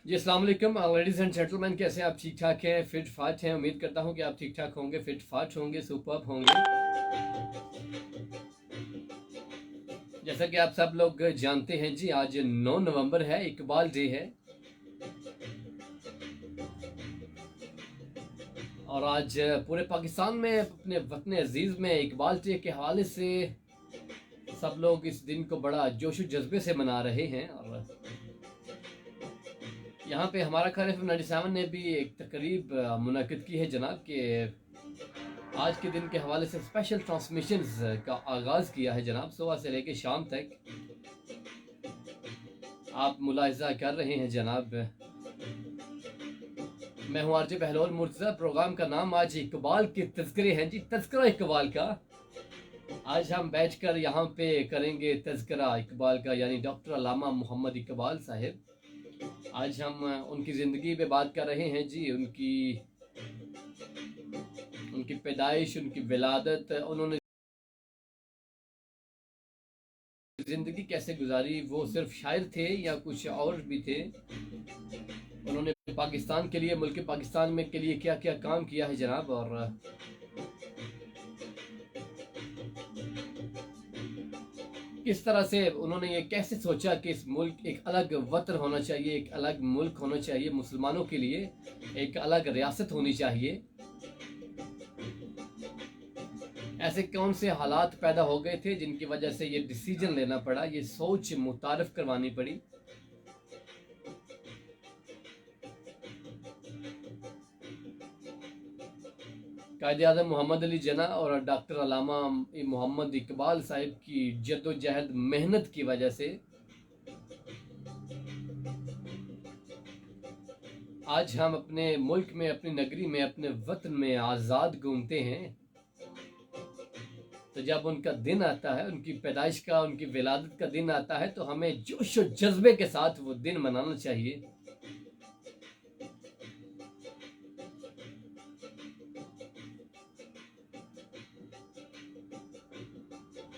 जी अस्सलाम वालेकुम ladies and gentleman, कैसे आप ठीक ठाक हैं, फिट फाट हैं। उम्मीद करता हूं कि आप ठीक ठाक होंगे, फिट फाट होंगे, सुपर्ब होंगे। जैसा कि आप सब लोग जानते हैं जी, आज 9 नवंबर है, इकबाल डे है। और आज पूरे पाकिस्तान में अपने वतन अजीज़ में इकबाल डे के हवाले से सब लोग इस दिन को बड़ा जोश जज्बे से मना रहे हैं। और यहाँ पे हमारा खैर FM 97 ने भी एक तकरीब मुनक़िद की है जनाब, कि आज के दिन के हवाले से स्पेशल ट्रांसमिशंस का आगाज़ किया है जनाब। सुबह से लेकर शाम तक आप मुलाहिज़ा कर रहे हैं जनाब। मैं हूँ आरजे बहलोल मुर्तज़ा। प्रोग्राम का नाम आज इकबाल के तज़किरे हैं जी, तज़किरा इकबाल का। आज हम बैठकर यहाँ पे करेंगे तज़किरा इकबाल का, यानी डॉक्टर अल्लामा मोहम्मद इकबाल साहिब। आज हम उनकी ज़िंदगी पे बात कर रहे हैं जी, उनकी पैदाइश, उनकी विलादत, उन्होंने ज़िंदगी कैसे गुजारी, वो सिर्फ शायर थे या कुछ और भी थे। उन्होंने पाकिस्तान के लिए, मुल्क पाकिस्तान में के लिए क्या क्या काम किया है जनाब। और किस तरह से उन्होंने ये कैसे सोचा कि इस मुल्क एक अलग वतन होना चाहिए, एक अलग मुल्क होना चाहिए, मुसलमानों के लिए एक अलग रियासत होनी चाहिए। ऐसे कौन से हालात पैदा हो गए थे जिनकी वजह से ये डिसीजन लेना पड़ा, ये सोच मुतारफ करवानी पड़ी। कायदे आज़म मोहम्मद अली जना और डॉक्टर अल्लामा मोहम्मद इकबाल साहिब की जद्दोजहद मेहनत की वजह से आज हम अपने मुल्क में, अपनी नगरी में, अपने वतन में आज़ाद घूमते हैं। तो जब उनका दिन आता है, उनकी पैदाइश का, उनकी विलादत का दिन आता है, तो हमें जोश और जज्बे के साथ वो दिन मनाना चाहिए।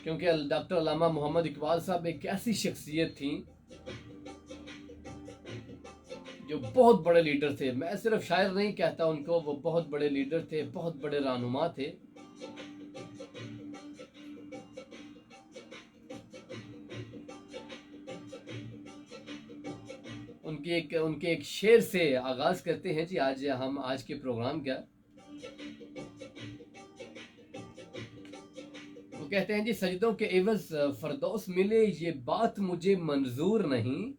क्योंकि डॉक्टर अल्लामा मोहम्मद इकबाल साहब एक ऐसी शख्सियत थी जो बहुत बड़े लीडर थे। मैं सिर्फ शायर नहीं कहता उनको, वो बहुत बड़े लीडर थे, बहुत बड़े रहनुमा थे। उनके एक शेर से आगाज करते हैं जी आज हम आज के प्रोग्राम का। वो कहते हैं जी, सजदों के एवज फरदौस मिले ये बात मुझे मंजूर नहीं,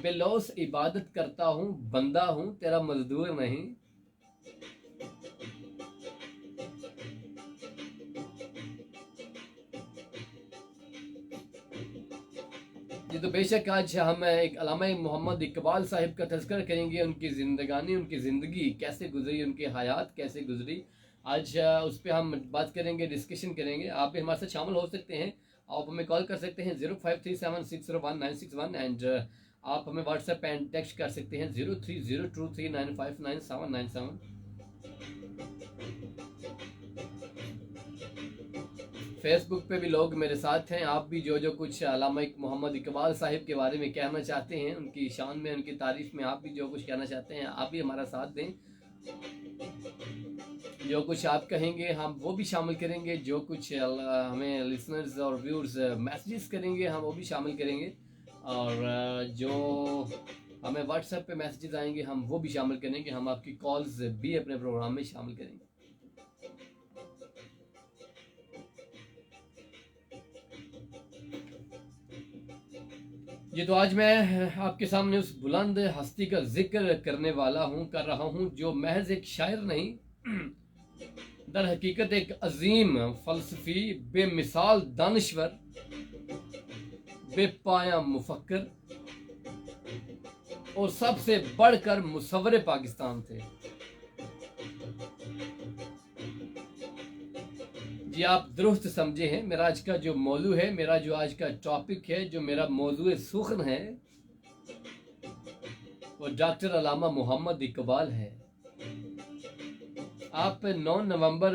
बेलौस इबादत करता हूँ, बंदा हूँ तेरा मजदूर नहीं। जी तो बेशक आज हम एक अल्लामा मोहम्मद इकबाल साहिब का तज़किरा करेंगे, उनकी ज़िंदगानी, उनकी ज़िंदगी कैसे गुजरी, उनकी हयात कैसे गुजरी। आज उस पर हम बात करेंगे, डिस्कशन करेंगे। आप भी हमारे साथ शामिल हो सकते हैं। आप हमें कॉल कर सकते हैं 0537601961 एंड आप हमें व्हाट्सएप पे टेक्स्ट कर सकते हैं 030239599797। फेसबुक पे भी लोग मेरे साथ हैं। आप भी जो कुछ अल्लामा मोहम्मद इकबाल साहिब के बारे में कहना चाहते हैं, उनकी शान में, उनकी तारीफ में आप भी जो कुछ कहना चाहते हैं, आप भी हमारा साथ दें। जो कुछ आप कहेंगे हम वो भी शामिल करेंगे। जो कुछ हमें लिसनर्स और व्यूअर्स मैसेजेस करेंगे हम वो भी शामिल करेंगे। और जो हमें व्हाट्सएप पे मैसेजेस आएंगे हम वो भी शामिल करेंगे। हम आपकी कॉल्स भी अपने प्रोग्राम में शामिल करेंगे। ये तो आज मैं आपके सामने उस बुलंद हस्ती का जिक्र करने वाला हूँ, कर रहा हूँ, जो महज एक शायर नहीं, दर हकीकत एक अजीम फलसफी, बेमिसाल दानिश्वर, बेपाया मुफक्कर और सबसे बढ़कर मुसव्विर पाकिस्तान थे। जी आप दुरुस्त समझे हैं। मेरा आज का जो मौजू है, मेरा जो आज का टॉपिक है, जो मेरा मौजू सुखन है, वो डॉक्टर अल्लामा मोहम्मद इकबाल है। आप 9 नवंबर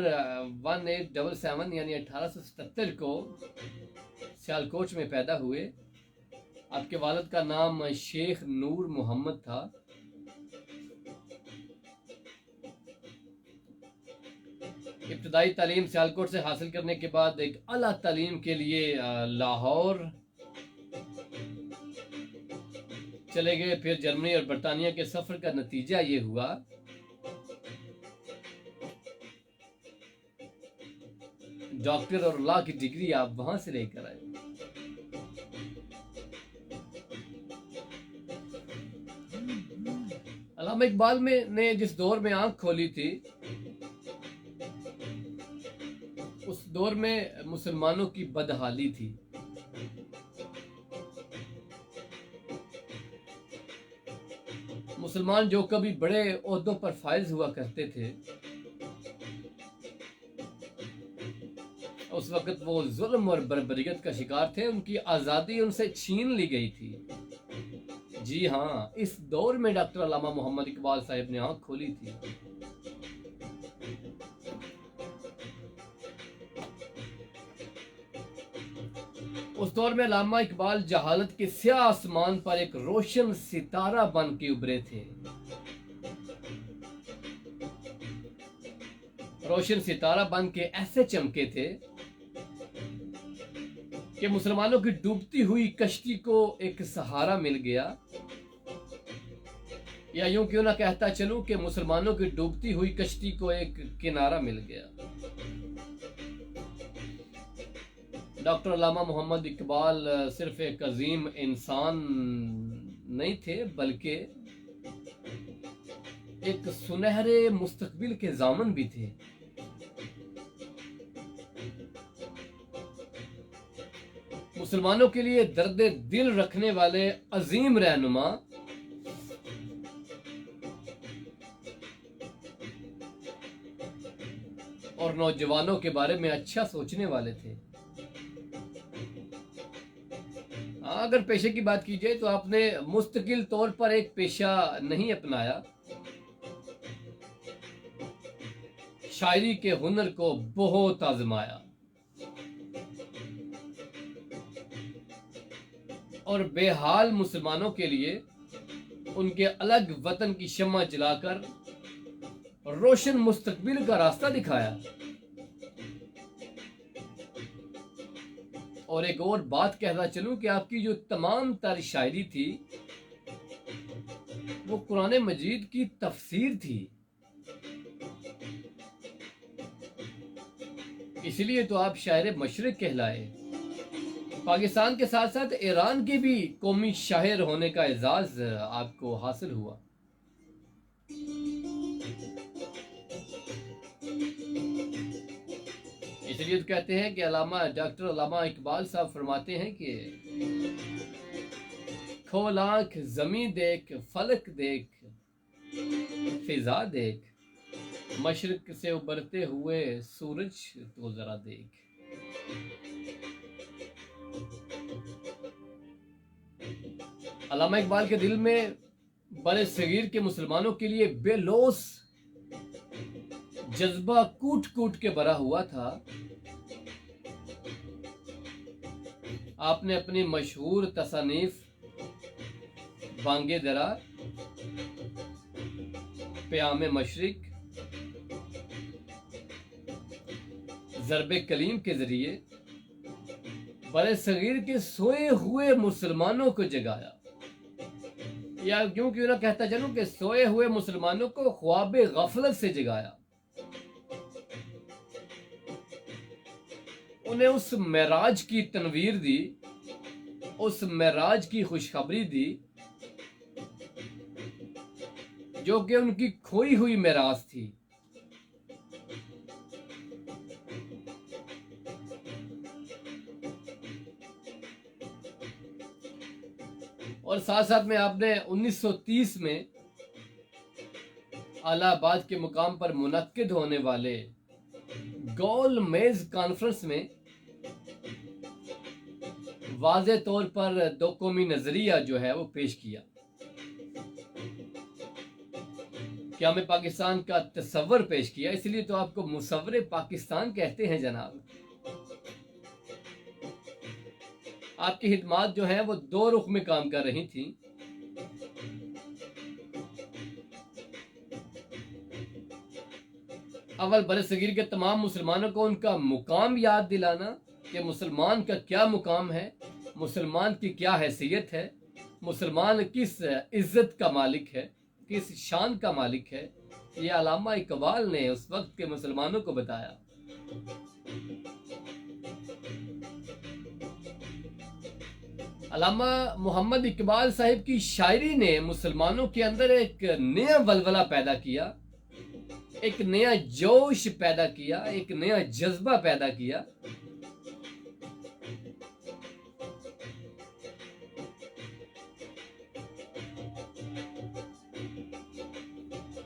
1877 यानी 1877 को सियालकोट में पैदा हुए। आपके वालिद का नाम शेख नूर मोहम्मद था। इब्तदाई तालीम सियालकोट से हासिल करने के बाद एक आला तालीम के लिए लाहौर चले गए। फिर जर्मनी और बरतानिया के सफ़र का नतीजा ये हुआ डॉक्टर और लॉ की डिग्री आप वहां से लेकर आए। अल्लामा इकबाल ने जिस दौर में आंख खोली थी, उस दौर में मुसलमानों की बदहाली थी। मुसलमान जो कभी बड़े ओहदों पर फाइज हुआ करते थे, उस वक्त वो जुल्म और बर्बरियत का शिकार थे। उनकी आज़ादी उनसे छीन ली गई थी। जी हाँ, इस दौर में डॉक्टर अल्लामा मोहम्मद इकबाल साहब ने आंख खोली थी। उस दौर में अल्लामा इकबाल जहालत के स्याह आसमान पर एक रोशन सितारा बन के उभरे थे। रोशन सितारा बन के ऐसे चमके थे कि मुसलमानों की डूबती हुई कश्ती को एक सहारा मिल गया, या यूं क्यों ना कहता चलूं कि मुसलमानों की डूबती हुई कश्ती को एक किनारा मिल गया। डॉक्टर अल्लामा मोहम्मद इकबाल सिर्फ एक अजीम इंसान नहीं थे, बल्कि एक सुनहरे मुस्तकबिल के ज़ामन भी थे। मुसलमानों के लिए दर्द दिल रखने वाले अजीम रहनुमा, और नौजवानों के बारे में अच्छा सोचने वाले थे। अगर पेशे की बात की जाए तो आपने मुस्तकिल तौर पर एक पेशा नहीं अपनाया। शायरी के हुनर को बहुत आजमाया और बेहाल मुसलमानों के लिए उनके अलग वतन की शम्मा जलाकर रोशन मुस्तकबिल का रास्ता दिखाया। और एक और बात कहना चलूं कि आपकी जो तमाम तर शायरी थी वो कुरान मजीद की तफसीर थी। इसलिए तो आप शायर मशरिक कहलाए। पाकिस्तान के साथ साथ ईरान के भी कौमी शायर होने का एजाज आपको हासिल हुआ। इसलिए तो कहते हैं कि डॉक्टर अल्लामा इकबाल साहब फरमाते हैं कि खोल आंख ज़मी देख, फलक देख, फिजा देख, मशरिक से उबरते हुए सूरज तो जरा देख। अल्लामा इकबाल के दिल में बड़े सगीर के मुसलमानों के लिए बेलोस जज्बा कूट कूट के भरा हुआ था। आपने अपनी मशहूर तसानीफ बांगे दरा, प्यामे मशरिक, ज़रबे कलीम के जरिए बड़े सगीर के सोए हुए मुसलमानों को जगाया, या क्यों क्यों ना कहता चलूं कि सोए हुए मुसलमानों को ख्वाबे गफलत से जगाया। उन्हें उस मेराज की तनवीर दी, उस मेराज की खुशखबरी दी जो कि उनकी खोई हुई मेराज थी। और साथ साथ में आपने 1930 में इलाहाबाद के मुकाम पर मुनक्किद होने वाले गोल मेज कॉन्फ्रेंस में वाज़े तौर पर दो कौमी नजरिया जो है वो पेश किया कि हमें पाकिस्तान का तस्वर पेश किया। इसलिए तो आपको मुसव्वरे पाकिस्तान कहते हैं जनाब। आपकी हिदमात जो हैं वो दो रुख में काम कर रही थी। अव्वल बरसगीर के तमाम मुसलमानों को उनका मुकाम याद दिलाना कि मुसलमान का क्या मुकाम है, मुसलमान की क्या हैसियत है, मुसलमान किस इज्जत का मालिक है, किस शान का मालिक है, ये अल्लामा इकबाल ने उस वक्त के मुसलमानों को बताया। अल्लामा मोहम्मद इकबाल साहिब की शायरी ने मुसलमानों के अंदर एक नया वलवला पैदा किया, एक नया जोश पैदा किया, एक नया जज्बा पैदा किया।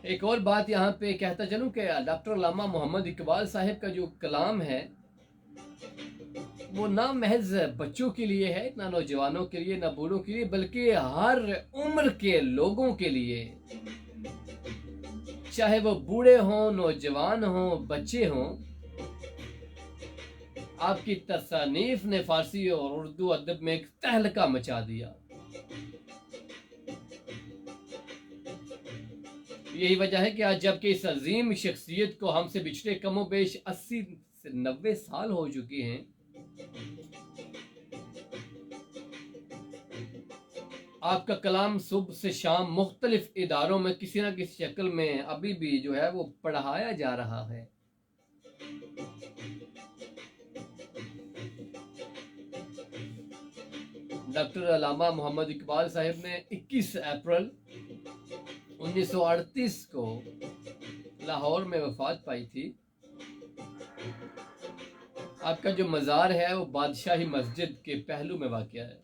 एक और बात यहाँ पे कहता चलूं कि डॉक्टर अल्लामा मोहम्मद इकबाल साहिब का जो कलाम है वो ना महज बच्चों के लिए है, ना नौजवानों के लिए, ना बूढ़ों के लिए, बल्कि हर उम्र के लोगों के लिए, चाहे वो बूढ़े हों, नौजवान हों, बच्चे हों। आपकी तसानीफ ने फारसी और उर्दू अदब में एक तहलका मचा दिया। यही वजह है कि आज जबकि इस अजीम शख्सियत को हमसे बिछड़े कमोबेश 80 से 90 साल हो चुके हैं, आपका कलाम सुबह से शाम मुख्तलिफ इदारों में किसी न किसी शक्ल में अभी भी जो है वो पढ़ाया जा रहा है। डॉक्टर अल्लामा मोहम्मद इकबाल साहिब ने 21 अप्रैल 1938 को लाहौर में वफात पाई थी। आपका जो मज़ार है वो बादशाही मस्जिद के पहलू में वाक़या है।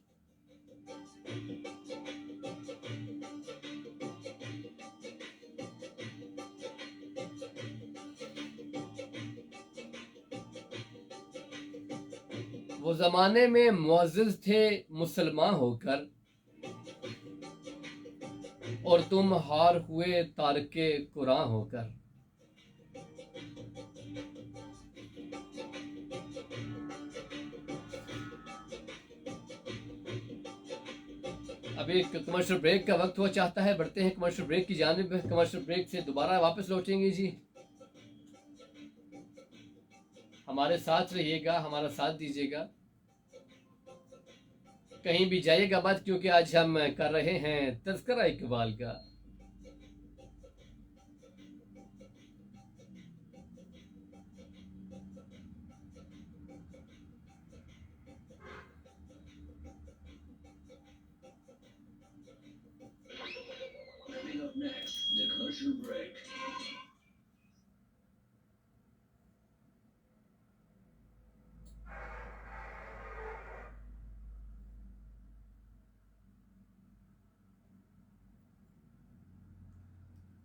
वो ज़माने में मुअज़्ज़िज़ थे मुसलमान होकर, और तुम हार हुए तारके कुरान होकर। अभी कमर्शियल ब्रेक का वक्त हुआ चाहता है, बढ़ते हैं कमर्शियल ब्रेक की जानिब। कमर्शियल ब्रेक से दोबारा वापस लौटेंगे जी। हमारे साथ रहिएगा, हमारा साथ दीजिएगा, कहीं भी जाइएगा मत, क्योंकि आज हम कर रहे हैं तज़किरा इकबाल का।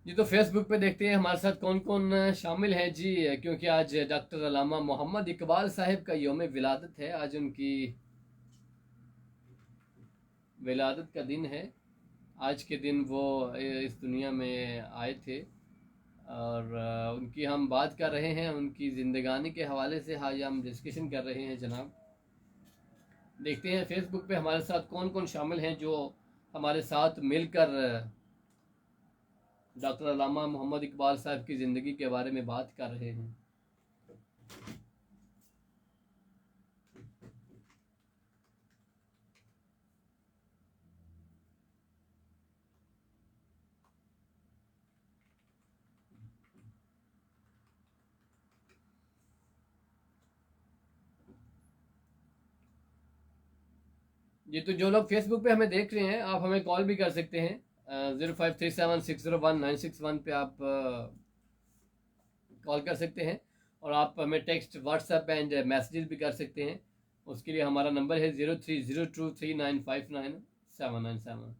जी तो फेसबुक पे देखते हैं हमारे साथ कौन कौन शामिल है जी, क्योंकि आज डॉक्टर अल्लामा मोहम्मद इकबाल साहिब का यौम विलादत है। आज उनकी विलादत का दिन है। आज के दिन वो इस दुनिया में आए थे और उनकी हम बात कर रहे हैं, उनकी ज़िंदगानी के हवाले से आज हम डिस्कशन कर रहे हैं जनाब। देखते हैं फेसबुक पे हमारे साथ कौन कौन शामिल हैं जो हमारे साथ मिलकर डॉक्टर अल्लामा मोहम्मद इकबाल साहब की ज़िंदगी के बारे में बात कर रहे हैं। ये तो जो लोग फेसबुक पे हमें देख रहे हैं, आप हमें कॉल भी कर सकते हैं 0537601961 पे आप कॉल कर सकते हैं, और आप हमें टेक्स्ट व्हाट्सएप एंड मैसेजेस भी कर सकते हैं। उसके लिए हमारा नंबर है 030239599797।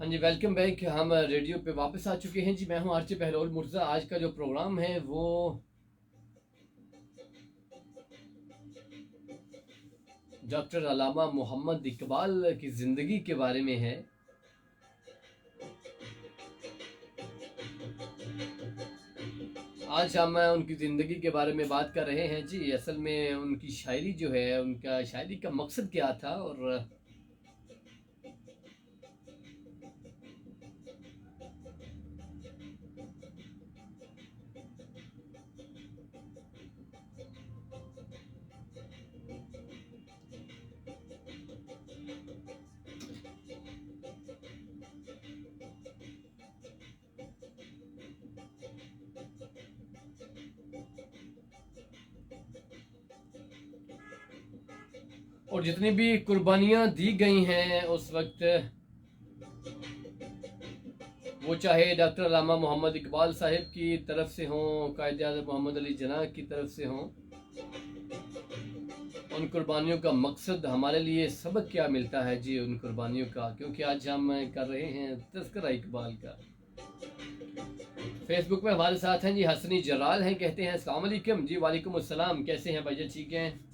हाँ जी, वेलकम बैक। हम रेडियो पे वापस आ चुके हैं जी। मैं हूँ आरचे बहलोल मुर्जा। आज का जो प्रोग्राम है वो डॉक्टर अल्लामा मोहम्मद इकबाल की ज़िंदगी के बारे में है। आज हम उनकी ज़िंदगी के बारे में बात कर रहे हैं जी। असल में उनकी शायरी जो है, उनका शायरी का मकसद क्या था और जितनी भी कुर्बानियाँ दी गई हैं उस वक्त, वो चाहे डॉक्टर अल्लामा मोहम्मद इकबाल साहिब की तरफ से हों, कायद आज़म मोहम्मद अली जिन्ना की तरफ से हों, उन कुर्बानियों का मकसद हमारे लिए सबक क्या मिलता है जी उन कुर्बानियों का। क्योंकि आज हम कर रहे हैं तज़किरा इकबाल का। फेसबुक पे हमारे साथ हैं जी हसनी जलाल हैं, कहते हैं अस्सलाम वालेकुम जी। वालेकुम अस्सलाम, कैसे हैं भाई? ठीक हैं।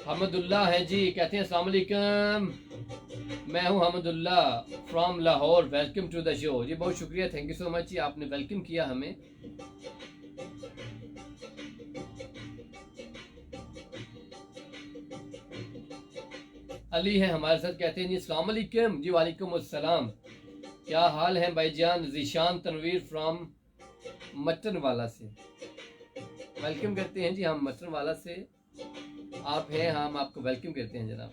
हमदुल्ला है जी, कहते हैं अस्सलाम वालेकुम, मैं हूं Hamdullah from Lahore, welcome to the show ji. बहुत शुक्रिया, thank you so much ji, आपने वेलकम किया हमें। अली है हमारे साथ, कहते हैं जी अस्सलाम वालेकुम जी। वालेकुम अस्सलाम, क्या हाल है भाईजान? जीशान तनवीर फ्रॉम मटन वाला से वेलकम करते हैं जी। हम मटन वाला से आप हैं, हम आपको वेलकम करते हैं जनाब।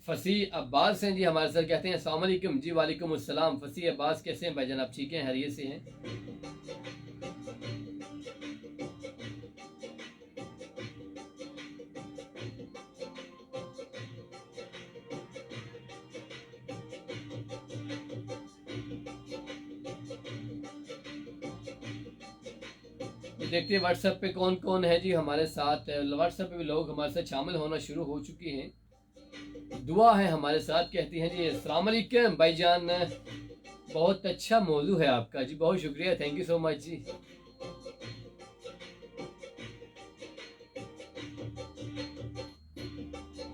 फसी अब्बास हैं जी हमारे साथ, कहते हैं अस्सलाम वालेकुम जी। वालेकुम अस्सलाम। फसी अब्बास कैसे हैं भाईजान? आप ठीक हैं, हरिये से हैं? देखते हैं व्हाट्सएप पे कौन कौन है जी हमारे साथ। व्हाट्सएप पे भी लोग हमारे साथ शामिल होना शुरू हो चुके हैं। दुआ है हमारे साथ, कहती हैं जी अस्सलाम वालेकुम भाईजान, बहुत अच्छा मौजू है आपका जी। बहुत शुक्रिया, थैंक यू सो मच जी।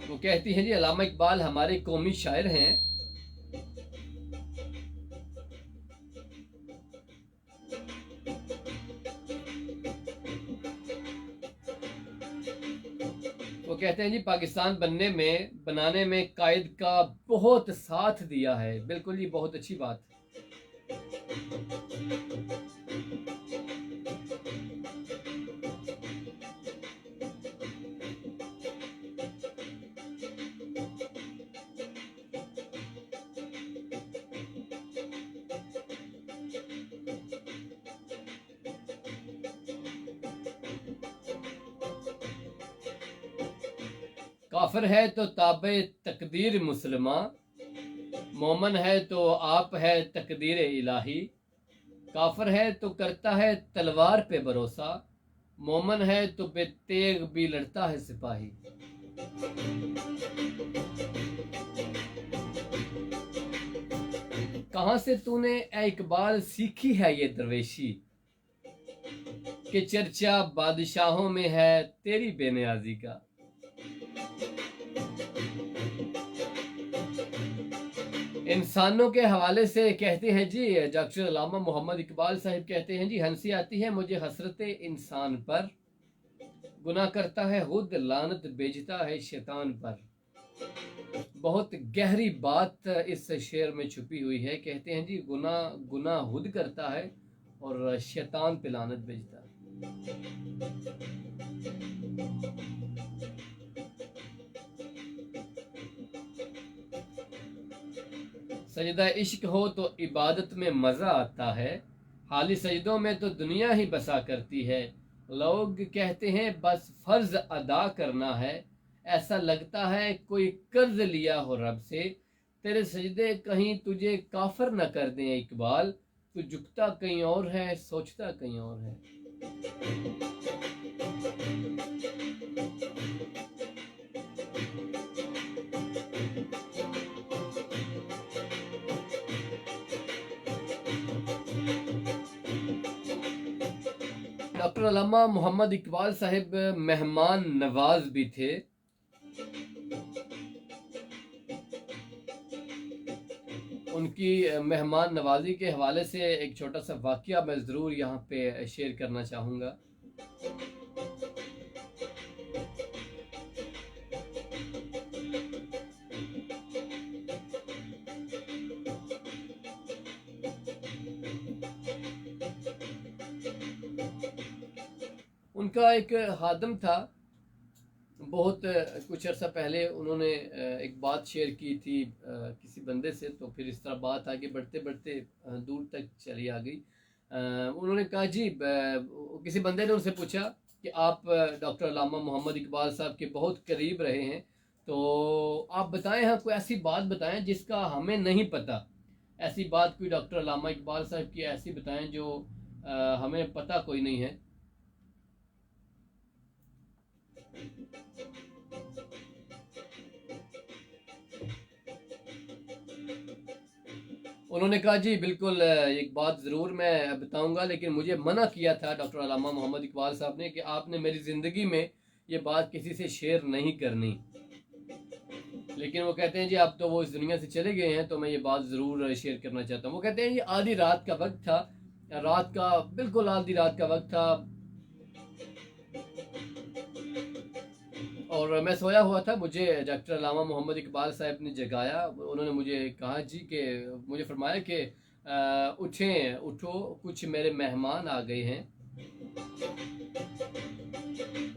वो कहती हैं जी अल्लामा इकबाल हमारे कौमी शायर हैं। वो कहते हैं जी पाकिस्तान बनाने में कायद का बहुत साथ दिया है। बिल्कुल जी, बहुत अच्छी बात। काफिर है तो ताबे तकदीर मुसलमा, मोमन है तो आप है तकदीर इलाही। काफिर है तो करता है तलवार पे भरोसा, मोमन है तो बेतेग भी लड़ता है सिपाही। कहां से तूने ए इकबाल सीखी है ये दरवेशी, कि चर्चा बादशाहों में है तेरी बेनियाजी का। इंसानों के हवाले से कहते हैं जी डॉक्टर अल्लामा मोहम्मद इकबाल साहिब, कहते हैं जी हंसी आती है मुझे हसरत इंसान पर, गुनाह करता है खुद लानत भेजता है शैतान पर। बहुत गहरी बात इस शेर में छुपी हुई है। कहते हैं जी गुनाह खुद करता है और शैतान पे लानत भेजता है। सजदा इश्क हो तो इबादत में मज़ा आता है, हाली सजदों में तो दुनिया ही बसा करती है। लोग कहते हैं बस फर्ज अदा करना है, ऐसा लगता है कोई कर्ज लिया हो रब से। तेरे सजदे कहीं तुझे काफर न कर दें इकबाल, तू झुकता कहीं और है सोचता कहीं और है। डॉक्टर अल्लामा मोहम्मद इकबाल साहिब मेहमान नवाज भी थे। उनकी मेहमान नवाजी के हवाले से एक छोटा सा वाक़या मैं ज़रूर यहाँ पे शेयर करना चाहूँगा। उनका एक खादम था, बहुत कुछ अर्सा पहले उन्होंने एक बात शेयर की थी किसी बंदे से, तो फिर इस तरह बात आगे बढ़ते बढ़ते दूर तक चली आ गई। उन्होंने कहा जी, किसी बंदे ने उनसे पूछा कि आप डॉक्टर अल्लामा मोहम्मद इकबाल साहब के बहुत करीब रहे हैं, तो आप बताएं, हाँ कोई ऐसी बात बताएं जिसका हमें नहीं पता, ऐसी बात कोई डॉक्टर अल्लामा इकबाल साहब की ऐसी बताएं जो हमें पता कोई नहीं है। उन्होंने कहा जी बिल्कुल, एक बात ज़रूर मैं बताऊंगा, लेकिन मुझे मना किया था डॉक्टर अल्लामा मोहम्मद इकबाल साहब ने कि आपने मेरी ज़िंदगी में ये बात किसी से शेयर नहीं करनी। लेकिन वो कहते हैं जी अब तो वो इस दुनिया से चले गए हैं, तो मैं ये बात ज़रूर शेयर करना चाहता हूँ। वो कहते हैं ये आधी रात का वक्त था, रात का बिल्कुल आधी रात का वक्त था, और मैं सोया हुआ था। मुझे डॉक्टर अल्लामा मोहम्मद इकबाल साहब ने जगाया। उन्होंने मुझे कहा जी कि मुझे फरमाया कि उठें, उठो, कुछ मेरे मेहमान आ गए हैं,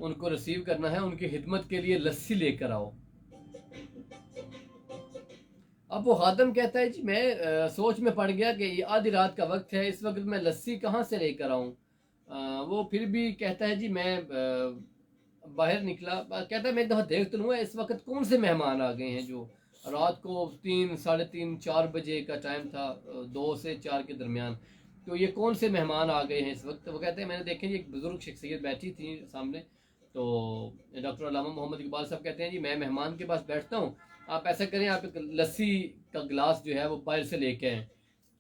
उनको रिसीव करना है, उनकी खिदमत के लिए लस्सी लेकर आओ। अब वो खादम कहता है जी मैं सोच में पड़ गया कि ये आधी रात का वक्त है, इस वक्त मैं लस्सी कहाँ से लेकर आऊँ। वो फिर भी कहता है जी मैं बाहर निकला, कहता है मैं एक दफ़ा देख तो लूँगा इस वक्त कौन से मेहमान आ गए हैं, जो रात को 3, साढ़े 3, 4 बजे का टाइम था, 2 से 4 के दरमियान, तो ये कौन से मेहमान आ गए हैं इस वक्त। वो कहते हैं मैंने देखे जी एक बुज़ुर्ग शख्सियत बैठी थी सामने, तो डॉक्टर अल्लामा मोहम्मद इकबाल साहब कहते हैं जी मैं मेहमान के पास बैठता हूँ, आप ऐसा करें, आप एक लस्सी का गिलास जो है वो बाहर से लेके आएँ।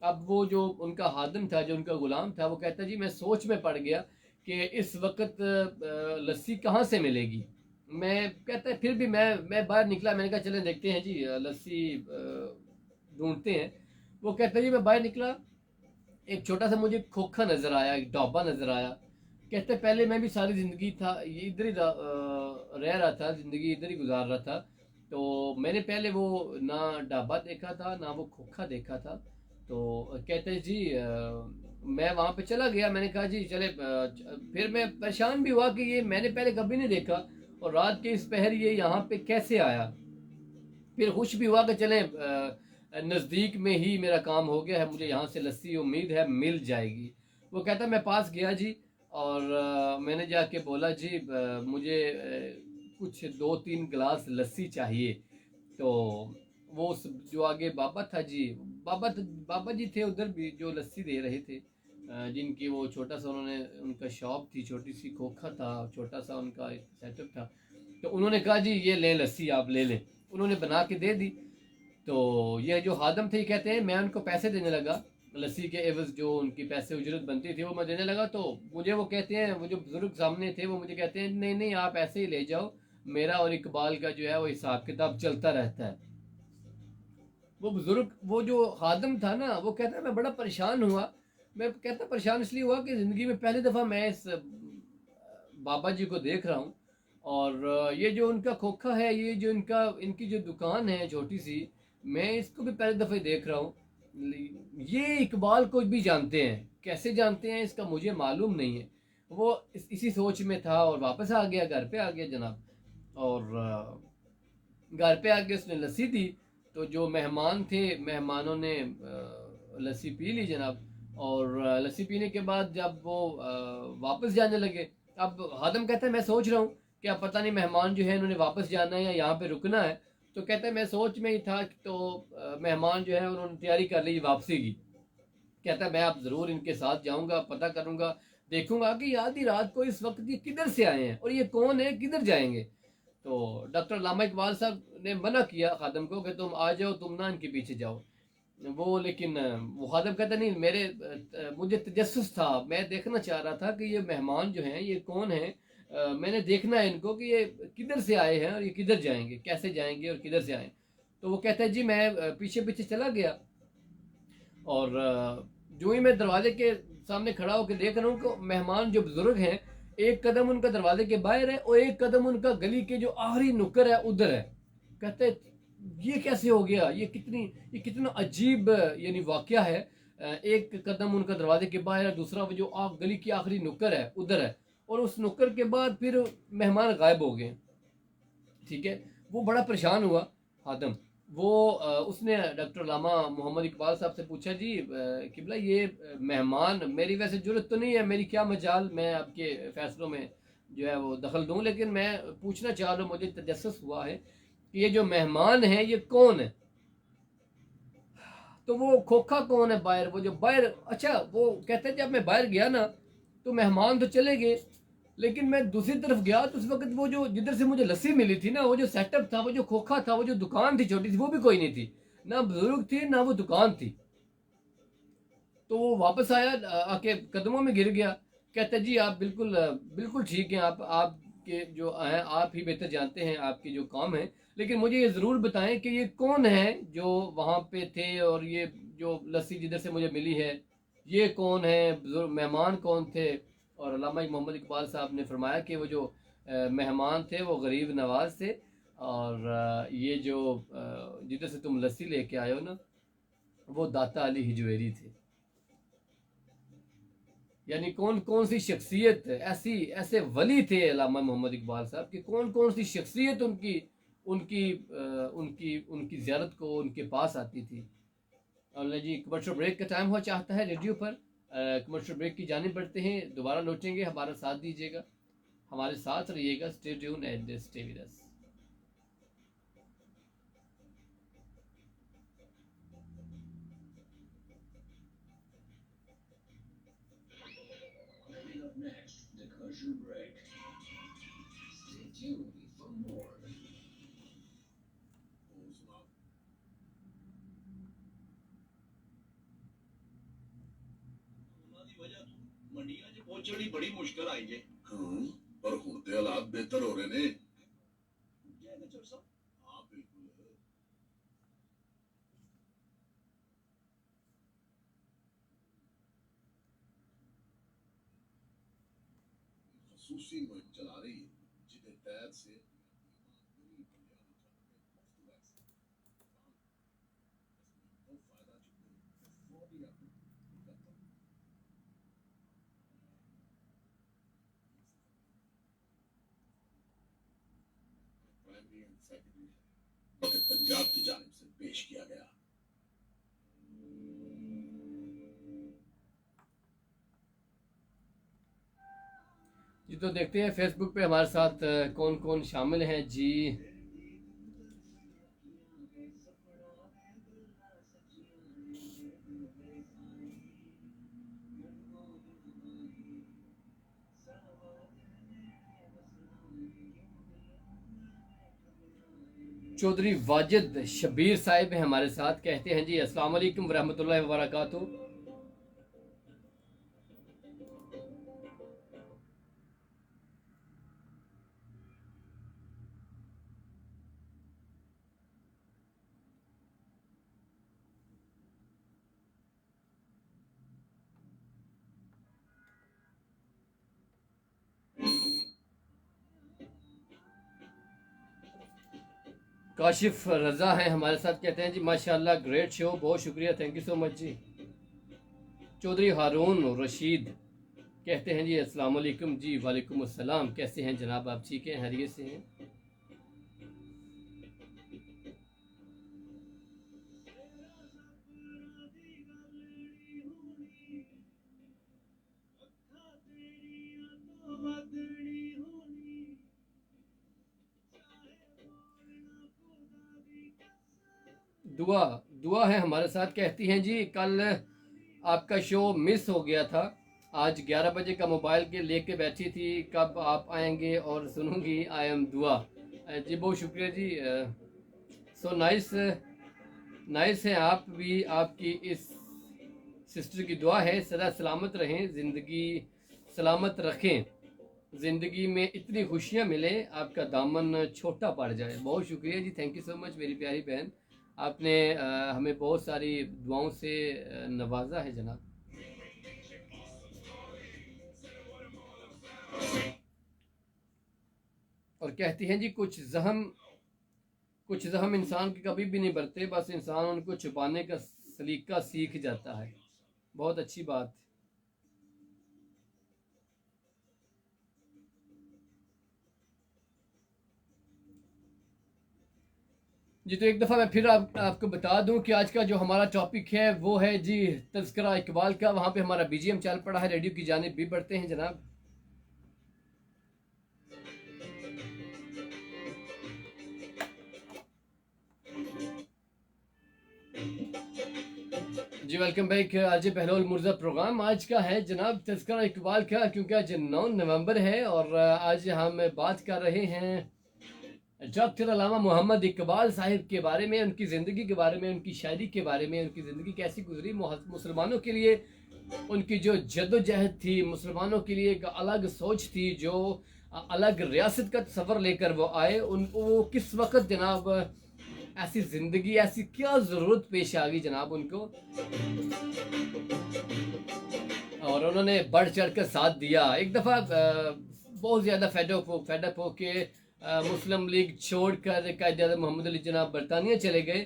अब वो जो उनका खादिम था, जो उनका ग़ुलाम था, वो कहता है जी मैं सोच में पड़ गया कि इस वक्त लस्सी कहाँ से मिलेगी। मैं कहता है फिर भी मैं बाहर निकला, मैंने कहा चलें देखते हैं जी लस्सी ढूंढते हैं। वो कहता है जी मैं बाहर निकला, एक छोटा सा मुझे खोखा नज़र आया, एक डब्बा नज़र आया। कहते पहले मैं भी सारी ज़िंदगी था ये इधर ही रह रहा था, ज़िंदगी इधर ही गुजार रहा था, तो मैंने पहले वो ना ढाबा देखा था ना वो खोखा देखा था। तो कहते हैं जी मैं वहाँ पे चला गया, मैंने कहा जी चले, फिर मैं परेशान भी हुआ कि ये मैंने पहले कभी नहीं देखा और रात के इस पहर ये यहाँ पे कैसे आया। फिर खुश भी हुआ कि चले नज़दीक में ही मेरा काम हो गया है, मुझे यहाँ से लस्सी उम्मीद है मिल जाएगी। वो कहता मैं पास गया जी, और मैंने जाके बोला जी मुझे कुछ 2-3 गिलास लस्सी चाहिए। तो वो उस जो आगे बाबा था जी, बाबा जी थे उधर भी जो लस्सी दे रहे थे, जिनकी वो छोटा सा उन्होंने उनका शॉप थी, छोटी सी खोखा था, छोटा सा उनका एक सेटअप था। तो उन्होंने कहा जी ये लें लस्सी, आप ले लें। उन्होंने बना के दे दी। तो ये जो खादम थे कहते हैं मैं उनको पैसे देने लगा, लस्सी के एवज जो उनकी पैसे उजरत बनती थी वो मैं देने लगा। तो मुझे वो कहते हैं, वो जो बुजुर्ग सामने थे वो मुझे कहते हैं नहीं नहीं आप ऐसे ही ले जाओ, मेरा और इकबाल का जो है वो हिसाब किताब चलता रहता है। वो बुजुर्ग, वो जो खादम था ना, वो कहता है मैं बड़ा परेशान हुआ। मैं कहता परेशान इसलिए हुआ कि ज़िंदगी में पहली दफ़ा मैं इस बाबा जी को देख रहा हूँ, और ये जो उनका खोखा है, ये जो इनकी जो दुकान है छोटी सी, मैं इसको भी पहली दफ़े देख रहा हूँ। ये इकबाल को भी जानते हैं, कैसे जानते हैं इसका मुझे मालूम नहीं है। वो इसी सोच में था और वापस आ गया, घर पे आ गया जनाब। और घर पे आके उसने लस्सी दी, तो जो मेहमान थे, मेहमानों ने लस्सी पी ली जनाब। और लस्सी पीने के बाद जब वो वापस जाने लगे, अब हादम कहता है मैं सोच रहा हूँ कि अब पता नहीं मेहमान जो है इन्होंने वापस जाना है या यहाँ पे रुकना है। तो कहता है मैं सोच में ही था, तो मेहमान जो है उन्होंने तैयारी कर ली वापसी की। कहता है मैं अब ज़रूर इनके साथ जाऊँगा, पता करूँगा, देखूँगा कि आधी रात को इस वक्त ये किधर से आए हैं और ये कौन है, किधर जाएंगे। तो डॉक्टर अल्लामा इकबाल साहब ने मना किया खादम को कि तुम आ जाओ, तुम ना इनके पीछे जाओ। वो लेकिन वो खादिम कहता नहीं, मेरे मुझे तजस्सुस था, मैं देखना चाह रहा था कि ये मेहमान जो हैं ये कौन है, मैंने देखना है इनको कि ये किधर से आए हैं और ये किधर जाएंगे, कैसे जाएंगे और किधर से आए। तो वो कहता है जी मैं पीछे पीछे चला गया, और जो ही मैं दरवाजे के सामने खड़ा होकर देख रहा हूँ कि मेहमान जो बुजुर्ग हैं, एक कदम उनका दरवाजे के बाहर है और एक कदम उनका गली के जो आखिरी नुक्कर है उधर है। कहते ये कैसे हो गया, ये कितना अजीब यानी वाकया है। एक कदम उनका दरवाजे के बाहर है, दूसरा वो जो गली की आखिरी नुक्कर है उधर है, और उस नुक्कर के बाद फिर मेहमान गायब हो गए। ठीक है, वो बड़ा परेशान हुआ हातिम। वो उसने डॉक्टर लामा मोहम्मद इकबाल साहब से पूछा जी किबला ये मेहमान, मेरी वैसे जरूरत तो नहीं है, मेरी क्या मजाल मैं आपके फैसलों में जो है वो दखल दूं, लेकिन मैं पूछना चाह रहा हूँ, मुझे तजस्सुस हुआ है कि ये जो मेहमान है ये कौन है। तो वो खोखा कौन है बाहर, वो जो बाहर, अच्छा वो कहते हैं जब मैं बाहर गया ना तो मेहमान तो चले गए, लेकिन मैं दूसरी तरफ गया तो उस वक्त वो जो जिधर से मुझे लस्सी मिली थी ना, वो जो सेटअप था, वो जो खोखा था, वो जो दुकान थी छोटी सी, वो भी कोई नहीं थी, ना बुजुर्ग थी ना वो दुकान थी। तो वो वापस आया, आके कदमों में गिर गया। कहता जी आप बिल्कुल बिल्कुल ठीक हैं, आपके जो हैं आप ही बेहतर जानते हैं आपके जो काम है, लेकिन मुझे ये ज़रूर बताएं कि ये कौन है जो वहाँ पे थे, और ये जो लस्सी जिधर से मुझे मिली है ये कौन है, बुजुर्ग मेहमान कौन थे। और अल्लामा मोहम्मद इकबाल साहब ने फरमाया कि वो जो मेहमान थे वो गरीब नवाज थे, और ये जो जिधर से तुम लस्सी लेके आए हो ना वो दाता अली हिजवेरी थे। यानी कौन कौन सी शख्सियत ऐसी, ऐसे वली थे अल्लामा मोहम्मद इकबाल साहब कि कौन कौन सी शख्सियत उनकी उनकी उनकी उनकी ज़ियारत को उनके पास आती थी। और जी कमर्शियल ब्रेक का टाइम हुआ चाहता है रेडियो पर, कमर्शियल ब्रेक की जानिब बढ़ते हैं, दोबारा लौटेंगे, हमारा साथ दीजिएगा, हमारे साथ रहिएगा, stay tune and stay with us. ਮੰਡੀਆਂ 'ਚ ਪਹੁੰਚਣੀ ਬੜੀ ਮੁਸ਼ਕਲ ਆਈ ਜੇ। ਹਾਂ, ਪਰ ਹੁਣ ਤੇ ਹਾਲਾਤ ਬਿਹਤਰ ਹੋ ਰਹੇ ਨੇ। ਜੈ ਗਜਰ ਸਾਹਿਬ। ਹਾਂ ਬਿਲਕੁਲ। खसूसी मुहिम चला रही है जिसके तहत से पंजाब की जानिब से पेश किया गया। जी तो देखते हैं फेसबुक पे हमारे साथ कौन कौन शामिल हैं जी। चौधरी वाजिद शबीर साहिब हैं हमारे साथ, कहते हैं जी अस्सलाम वालेकुम रहमतुल्लाहि व बरकातुहू। काशिफ रज़ा हैं हमारे साथ, कहते हैं जी माशाल्लाह ग्रेट शो, बहुत शुक्रिया, थैंक यू सो मच जी। चौधरी हारून रशीद कहते हैं जी अस्सलाम वालेकुम जी। वालेकुम अस्सलाम, कैसे हैं जनाब, आप ठीक हैं, खैरियत से हैं? दुआ दुआ है हमारे साथ, कहती हैं जी कल आपका शो मिस हो गया था, आज 11 बजे का मोबाइल के लेके बैठी थी, कब आप आएंगे और सुनूंगी, आई एम दुआ। जी बहुत शुक्रिया जी, सो नाइस नाइस हैं आप भी, आपकी इस सिस्टर की दुआ है सदा सलामत रहें, ज़िंदगी सलामत रखें, ज़िंदगी में इतनी खुशियाँ मिले, आपका दामन छोटा पड़ जाए। बहुत शुक्रिया जी, थैंक यू सो मच मेरी प्यारी बहन, आपने हमें बहुत सारी दुआओं से नवाजा है जनाब। और कहती हैं जी कुछ जहम इंसान के कभी भी नहीं बढ़ते, बस इंसान उनको छुपाने का सलीका सीख जाता है। बहुत अच्छी बात। जी तो एक दफ़ा मैं फिर आपको बता दूं कि आज का जो हमारा टॉपिक है वो है जी तज़किरा इकबाल का। वहाँ पे हमारा बीजीएम चल पड़ा है, रेडियो की जानिब भी बढ़ते हैं जनाब। जी वेलकम बैक। आज बहलोल मुर्जा प्रोग्राम आज का है जनाब तज़किरा इकबाल का, क्योंकि आज 9 नवंबर है और आज हम बात कर रहे हैं डॉक्टर अल्लामा मोहम्मद इकबाल साहिब के बारे में, उनकी ज़िंदगी के बारे में, उनकी शायरी के बारे में, उनकी ज़िंदगी कैसी गुजरी, मुसलमानों के लिए उनकी जो जद्दोजहद थी, मुसलमानों के लिए एक अलग सोच थी, जो अलग रियासत का तस्वर लेकर वो आए, उनको वो किस वक्त जनाब ऐसी ज़िंदगी, ऐसी क्या ज़रूरत पेश आ गई जनाब उनको, और उन्होंने बढ़ चढ़ कर साथ दिया। एक दफ़ा बहुत ज़्यादा फेडअप हो के मुस्लिम लीग छोड़कर कायद-ए-आज़म मोहम्मद अली जनाब बरतानिया चले गए,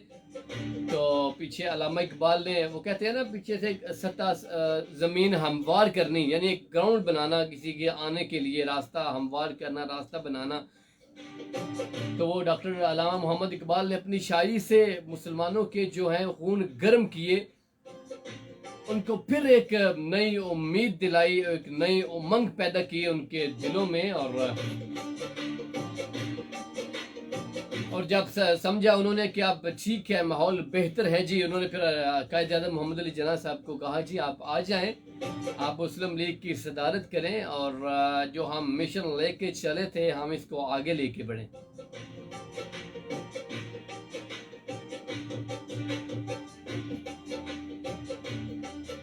तो पीछे अल्लामा इकबाल ने, वो कहते हैं ना पीछे से सत्ता ज़मीन हमवार करनी, यानी एक ग्राउंड बनाना, किसी के आने के लिए रास्ता हमवार करना, रास्ता बनाना। तो वो डॉक्टर अल्लामा मोहम्मद इकबाल ने अपनी शायरी से मुसलमानों के जो हैं खून गर्म किए, उनको फिर एक नई उम्मीद दिलाई, एक नई उमंग पैदा की उनके दिलों में, और जब समझा उन्होंने कि अब ठीक है, माहौल बेहतर है जी, उन्होंने फिर कायद-ए-आज़म मोहम्मद अली जिन्ना साहब को कहा जी आप आ जाएं, आप मुस्लिम लीग की सदारत करें, और जो हम मिशन लेके चले थे हम इसको आगे लेके बढ़ें।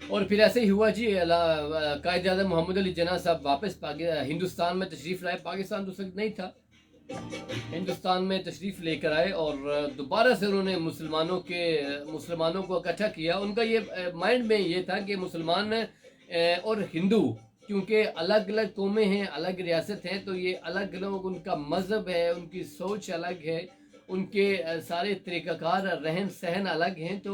और फिर ऐसे ही हुआ जी, कायद-ए-आज़म मोहम्मद अली जिन्ना साहब वापस हिंदुस्तान में तशरीफ़ लाए। पाकिस्तान तो उस वक्त नहीं था, हिंदुस्तान में तशरीफ़ लेकर आए और दोबारा से उन्होंने मुसलमानों को इकट्ठा किया। उनका ये माइंड में ये था कि मुसलमान और हिंदू, क्योंकि अलग अलग कौमें हैं, अलग रियासत हैं, तो ये अलग लोग, उनका मज़हब है, उनकी सोच अलग है, उनके सारे तरीक़ाकार रहन सहन अलग हैं, तो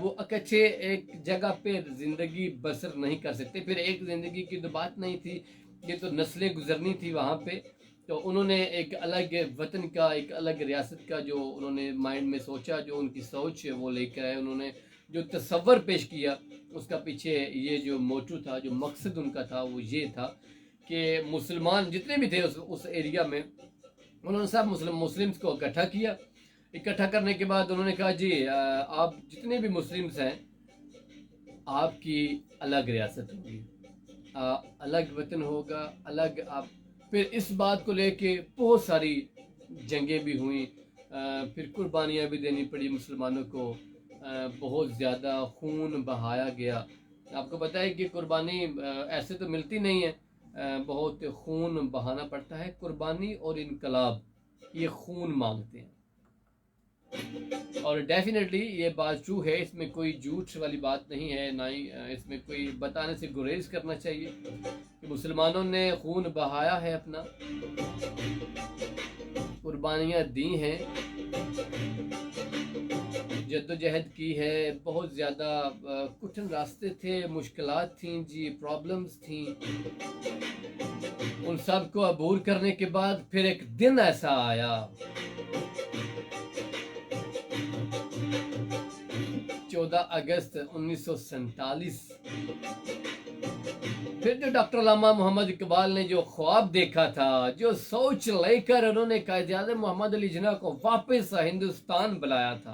वो इकट्ठे एक जगह पे ज़िंदगी बसर नहीं कर सकते। फिर एक ज़िंदगी की तो बात नहीं थी, ये तो नस्लें गुजरनी थी वहाँ पे, तो उन्होंने एक अलग वतन का, एक अलग रियासत का जो उन्होंने माइंड में सोचा, जो उनकी सोच है वो लेकर आए, उन्होंने जो तसव्वुर पेश किया, उसका पीछे ये जो मोटू था, जो मकसद उनका था, वो ये था कि मुसलमान जितने भी थे उस एरिया में, उन्होंने सब मुस्लिम्स को इकट्ठा किया। इकट्ठा करने के बाद उन्होंने कहा जी आप जितने भी मुस्लिम्स हैं, आपकी अलग रियासत होगी, अलग वतन होगा, अलग आप। फिर इस बात को लेके बहुत सारी जंगें भी हुई, फिर कुर्बानियाँ भी देनी पड़ी मुसलमानों को, बहुत ज़्यादा खून बहाया गया। आपको पता है कि कुर्बानी ऐसे तो मिलती नहीं है, बहुत खून बहाना पड़ता है। कुर्बानी और इनकलाब ये खून मांगते हैं, और डेफिनेटली ये बात ट्रू है, इसमें कोई झूठ वाली बात नहीं है, ना ही इसमें कोई बताने से गुरेज करना चाहिए कि मुसलमानों ने खून बहाया है, अपना कुर्बानियाँ दी हैं, जद्दोजहद की है, बहुत ज़्यादा कठिन रास्ते थे, मुश्किलात थीं जी, प्रॉब्लम्स थीं। उन सब को अबूर करने के बाद फिर एक दिन ऐसा आया, 14 अगस्त 1947, फिर जो डॉक्टर अल्लामा मोहम्मद इकबाल ने जो ख्वाब देखा था, जो सोच लेकर उन्होंने कायद-ए-आज़म मोहम्मद अली जिन्ना को वापस हिंदुस्तान बुलाया था,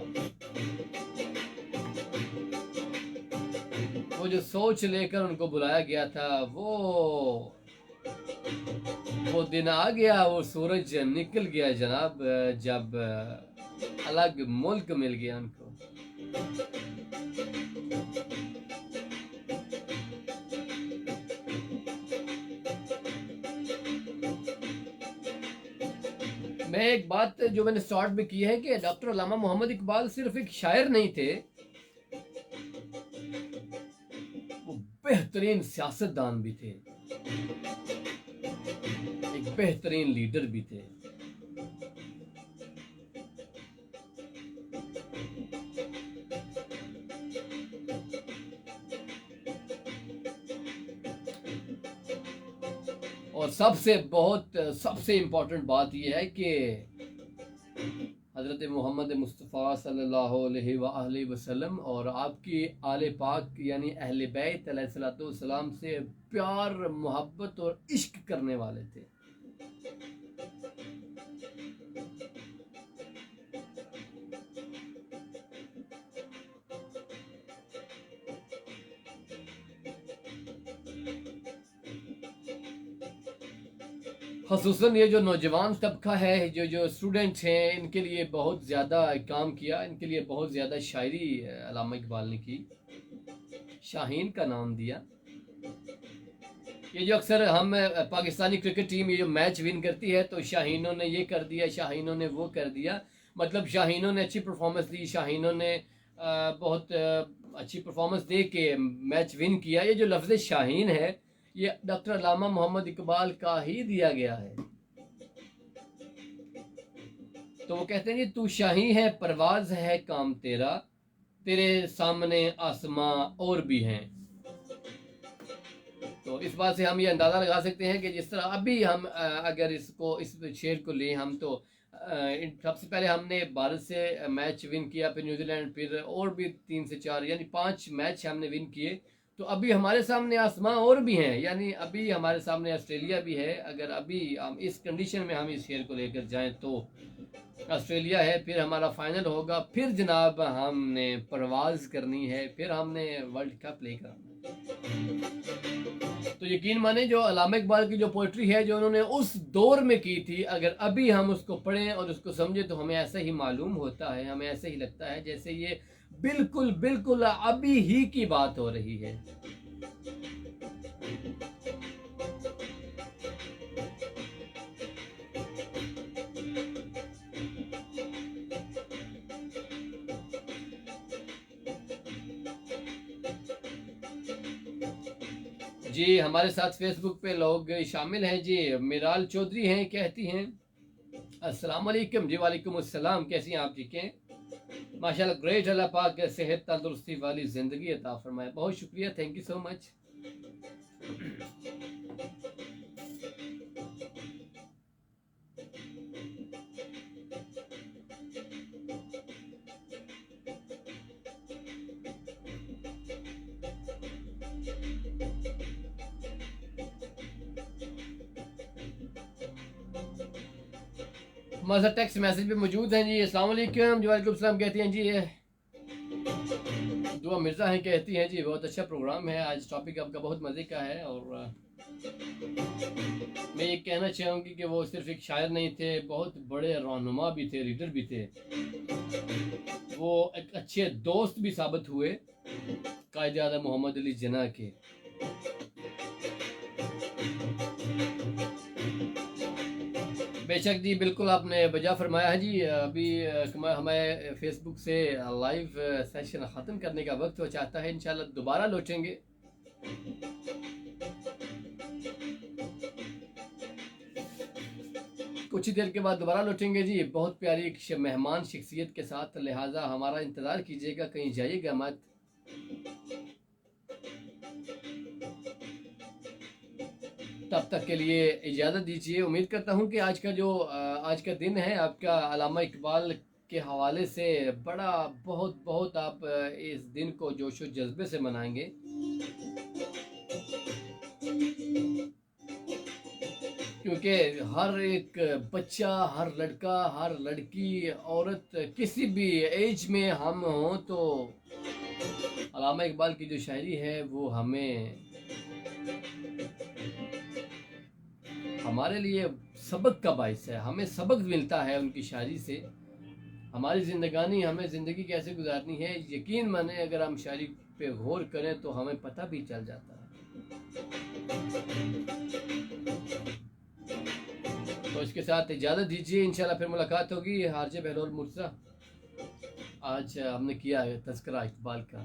वो जो सोच लेकर उनको बुलाया गया था, वो दिन आ गया, वो सूरज निकल गया जनाब, जब अलग मुल्क मिल गया उनको। मैं एक बात जो मैंने शॉर्ट में की है कि डॉक्टर अल्लामा मोहम्मद इकबाल सिर्फ एक शायर नहीं थे, वो बेहतरीन सियासतदान भी थे, एक बेहतरीन लीडर भी थे। और सबसे इम्पोर्टेंट बात यह है कि हज़रत मोहम्मद मुस्तफ़ा सल्लल्लाहु अलैहि वसल्लम और आपकी आले पाक यानी अहले बैत अलैहिस्सलातु वस्सलाम से प्यार, मोहब्बत और इश्क करने वाले थे। ख़ुसूसन ये जो नौजवान तबका है, जो स्टूडेंट्स हैं, इनके लिए बहुत ज़्यादा काम किया, इनके लिए बहुत ज़्यादा शायरी अल्लामा इकबाल ने की। शाहीन का नाम दिया। ये जो अक्सर हम पाकिस्तानी क्रिकेट टीम ये जो मैच विन करती है तो शाहीनों ने ये कर दिया, शाहीनों ने वो कर दिया, मतलब शाहीनों ने अच्छी परफॉर्मेंस दी, शाहीनों ने बहुत अच्छी परफॉर्मेंस दे के मैच विन किया। ये जो लफ्ज़ शाहीन है ये डॉक्टर अल्लामा मोहम्मद इकबाल का ही दिया गया है। तो वो कहते हैं कि तू शाही है, परवाज है काम तेरा, तेरे सामने आसमां और भी हैं। तो इस बात से हम ये अंदाज़ा लगा सकते हैं कि जिस तरह अभी हम अगर इस शेर को लें हम, तो सबसे पहले हमने भारत से मैच विन किया, फिर न्यूजीलैंड, फिर और भी 3 से 4 यानी 5 मैच हमने विन किए। तो अभी हमारे सामने आसमां और भी हैं, यानी अभी हमारे सामने ऑस्ट्रेलिया भी है। अगर अभी हम इस कंडीशन में हम इस शेर को लेकर जाएं तो ऑस्ट्रेलिया है, फिर हमारा फाइनल होगा, फिर जनाब हमने परवाज़ करनी है, फिर हमने वर्ल्ड कप प्ले करना है। तो यकीन माने जो अल्लामा इकबाल की जो पोइट्री है जो उन्होंने उस दौर में की थी, अगर अभी हम उसको पढ़ें और उसको समझें तो हमें ऐसा ही मालूम होता है, हमें ऐसे ही लगता है जैसे ये बिल्कुल बिल्कुल अभी ही की बात हो रही है। जी हमारे साथ फेसबुक पे लोग शामिल हैं जी। मिराल चौधरी हैं, कहती हैं अस्सलाम वालेकुम। जी वालेकुम अस्सलाम, कैसी हैं आप? ठीक हैं माशाल्लाह, ग्रेट। अल्लाह पाक सेहत तंदुरुस्ती वाली ज़िंदगी अता फरमाए। बहुत शुक्रिया, थैंक यू सो मच। हमारे साथ टेक्स्ट मैसेज पे मौजूद हैं जी। अस्सलाम वालेकुम। जी वालेकुम सलाम, कहती हैं जी ये दुआ मिर्ज़ा हैं, कहती हैं जी बहुत अच्छा प्रोग्राम है, आज टॉपिक आपका बहुत मज़े का है। और मैं ये कहना चाहूँगी कि वो सिर्फ एक शायर नहीं थे, बहुत बड़े रहनुमा भी थे, लीडर भी थे। वो एक अच्छे दोस्त भी साबित हुए कायद आज़म मोहम्मद अली जिन्ना के। बेशक जी, बिल्कुल आपने बजा फरमाया है जी। अभी हमें फेसबुक से लाइव सेशन ख़त्म करने का वक्त हो चाहता है, इंशाल्लाह दोबारा लौटेंगे। कुछ ही देर के बाद दोबारा लौटेंगे जी, बहुत प्यारी एक मेहमान शख्सियत के साथ, लिहाजा हमारा इंतज़ार कीजिएगा, कहीं जाइएगा मत। तब तक के लिए इजाज़त दीजिए। उम्मीद करता हूँ कि आज का दिन है आपका अल्लामा इकबाल के हवाले से बड़ा बहुत आप इस दिन को जोश व जज्बे से मनाएंगे। क्योंकि हर एक बच्चा, हर लड़का, हर लड़की, औरत, किसी भी एज में हम हों तो अल्लामा इकबाल की जो शायरी है वो हमारे लिए सबक का बाइस है, हमें सबक मिलता है उनकी शायरी से। हमारी ज़िंदगानी, हमें ज़िंदगी कैसे गुजारनी है, यकीन माने अगर हम शायरी पे गौर करें तो हमें पता भी चल जाता है। तो इसके साथ इजाज़त दीजिए, इंशाल्लाह फिर मुलाकात होगी। हारजे बहलोल मुर्तज़ा, आज हमने किया है तज़किरा इकबाल का।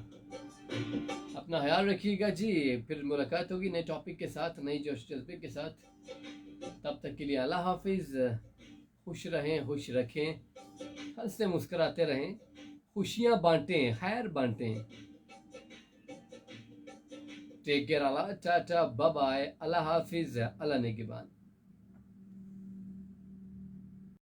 अपना ख्याल रखिएगा जी, फिर मुलाकात होगी नए टॉपिक के साथ, नई जोश जज्बे के साथ। तब तक के लिए अल्लाह हाफिज़। खुश रहें, खुश रखें, हंसते मुस्कुराते रहें, खुशियाँ बांटें, खैर बांटें। टेक केयर, अल्लाह, टाटा, बाय बाय, अल्लाह हाफिज़, अल्लाह निगहबान।